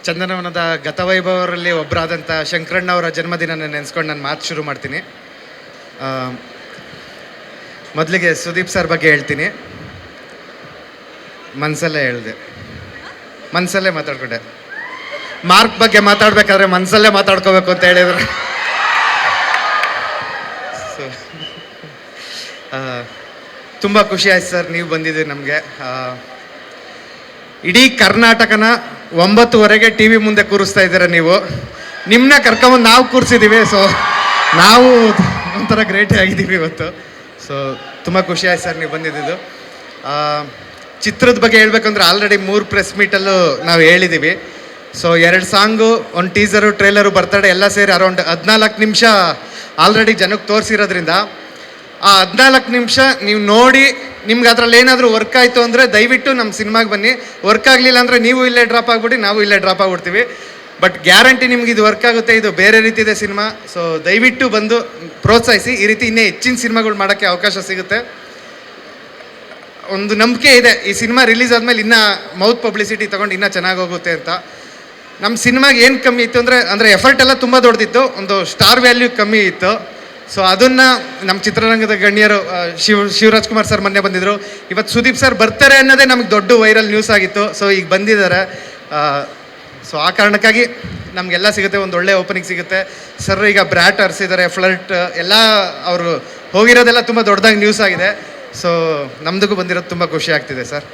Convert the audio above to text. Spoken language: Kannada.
ಚಂದನವನದ ಗತವೈಭವರಲ್ಲಿ ಒಬ್ಬರಾದಂಥ ಶಂಕರಣ್ಣವರ ಜನ್ಮದಿನ ನೆನೆಸ್ಕೊಂಡು ನಾನು ಮಾತು ಶುರು ಮಾಡ್ತೀನಿ. ಮೊದಲಿಗೆ ಸುದೀಪ್ ಸರ್ ಬಗ್ಗೆ ಹೇಳ್ತೀನಿ. ಮನಸಲ್ಲೇ ಮಾತಾಡ್ಕೊಂಡೆ. ಮಾರ್ಕ್ ಬಗ್ಗೆ ಮಾತಾಡಬೇಕಾದ್ರೆ ಮನಸಲ್ಲೇ ಮಾತಾಡ್ಕೋಬೇಕು ಅಂತ ಹೇಳಿದ್ರು. ಸೊ ತುಂಬ ಖುಷಿ ಆಯ್ತು ಸರ್ ನೀವು ಬಂದಿದ್ದೀರಿ ನಮಗೆ. ಇಡೀ ಕರ್ನಾಟಕನ 9:30ಗೆ ಟಿ ವಿ ಮುಂದೆ ಕೂರಿಸ್ತಾ ಇದ್ದೀರ ನೀವು. ನಿಮ್ಮನ್ನ ಕರ್ಕೊಂಬಂದು ನಾವು ಕೂರಿಸಿದ್ದೀವಿ. ಸೊ ನಾವು ಒಂಥರ ಗ್ರೇಟೇ ಆಗಿದ್ದೀವಿ ಇವತ್ತು. ಸೊ ತುಂಬ ಖುಷಿ ಆಯ್ತು ಸರ್ ನೀವು ಬಂದಿದ್ದು. ಚಿತ್ರದ ಬಗ್ಗೆ ಹೇಳ್ಬೇಕಂದ್ರೆ ಆಲ್ರೆಡಿ 3 ಪ್ರೆಸ್ ಮೀಟಲ್ಲೂ ನಾವು ಹೇಳಿದ್ದೀವಿ. So 2 song, 1 teaser, trailer, birthday ಎಲ್ಲ ಸೇರಿ ಅರೌಂಡ್ 14 ನಿಮಿಷ ಆಲ್ರೆಡಿ ಜನಕ್ಕೆ ತೋರಿಸಿರೋದ್ರಿಂದ ಆ 14 ನಿಮಿಷ ನೀವು ನೋಡಿ ನಿಮ್ಗೆ ಅದರಲ್ಲಿ ಏನಾದರೂ ವರ್ಕ್ ಆಯಿತು ಅಂದರೆ ದಯವಿಟ್ಟು ನಮ್ಮ ಸಿನಿಮಾಗೆ ಬನ್ನಿ. ವರ್ಕ್ ಆಗಲಿಲ್ಲ ಅಂದರೆ ನೀವು ಇಲ್ಲೇ ಡ್ರಾಪ್ ಆಗಿಬಿಡಿ, ನಾವು ಇಲ್ಲೇ ಡ್ರಾಪ್ ಆಗಿಬಿಡ್ತೀವಿ. ಬಟ್ ಗ್ಯಾರಂಟಿ ನಿಮ್ಗೆ ಇದು ವರ್ಕ್ ಆಗುತ್ತೆ. ಇದು ಬೇರೆ ರೀತಿ ಇದೆ ಸಿನಿಮಾ. ಸೊ ದಯವಿಟ್ಟು ಬಂದು ಪ್ರೋತ್ಸಾಹಿಸಿ. ಈ ರೀತಿ ಇನ್ನೇ ಹೆಚ್ಚಿನ ಸಿನಿಮಾಗಳು ಮಾಡೋಕ್ಕೆ ಅವಕಾಶ ಸಿಗುತ್ತೆ. ಒಂದು ನಂಬಿಕೆ ಇದೆ, ಈ ಸಿನಿಮಾ ರಿಲೀಸ್ ಆದಮೇಲೆ ಇನ್ನೂ ಮೌತ್ ಪಬ್ಲಿಸಿಟಿ ತೊಗೊಂಡು ಇನ್ನೂ ಚೆನ್ನಾಗಿ ಹೋಗುತ್ತೆ ಅಂತ. ನಮ್ಮ ಸಿನಿಮಾಗೆ ಏನು ಕಮ್ಮಿ ಇತ್ತು ಅಂದರೆ ಎಫರ್ಟ್ ಎಲ್ಲ ತುಂಬ ದೊಡ್ಡದಿತ್ತು, ಒಂದು ಸ್ಟಾರ್ ವ್ಯಾಲ್ಯೂ ಕಮ್ಮಿ ಇತ್ತು. ಸೊ ಅದನ್ನು ನಮ್ಮ ಚಿತ್ರರಂಗದ ಗಣ್ಯರು ಶಿವರಾಜ್ ಕುಮಾರ್ ಸರ್ ಮೊನ್ನೆ ಬಂದಿದ್ದರು. ಇವತ್ತು ಸುದೀಪ್ ಸರ್ ಬರ್ತಾರೆ ಅನ್ನೋದೇ ನಮಗೆ ದೊಡ್ಡ ವೈರಲ್ ನ್ಯೂಸ್ ಆಗಿತ್ತು. ಸೊ ಈಗ ಬಂದಿದ್ದಾರೆ. ಸೊ ಆ ಕಾರಣಕ್ಕಾಗಿ ನಮಗೆಲ್ಲ ಸಿಗುತ್ತೆ, ಒಂದು ಒಳ್ಳೆ ಓಪನಿಂಗ್ ಸಿಗುತ್ತೆ. ಸರ್ ಈಗ ಬ್ರ್ಯಾಟ್ ಹರಿಸಿದ್ದಾರೆ, ಫ್ಲರ್ಟ್ ಎಲ್ಲ ಅವರು ಹೋಗಿರೋದೆಲ್ಲ ತುಂಬ ದೊಡ್ಡದಾಗಿ ನ್ಯೂಸ್ ಆಗಿದೆ. ಸೊ ನಮ್ದಿಗೂ ಬಂದಿರೋದು ತುಂಬ ಖುಷಿ ಆಗ್ತಿದೆ ಸರ್.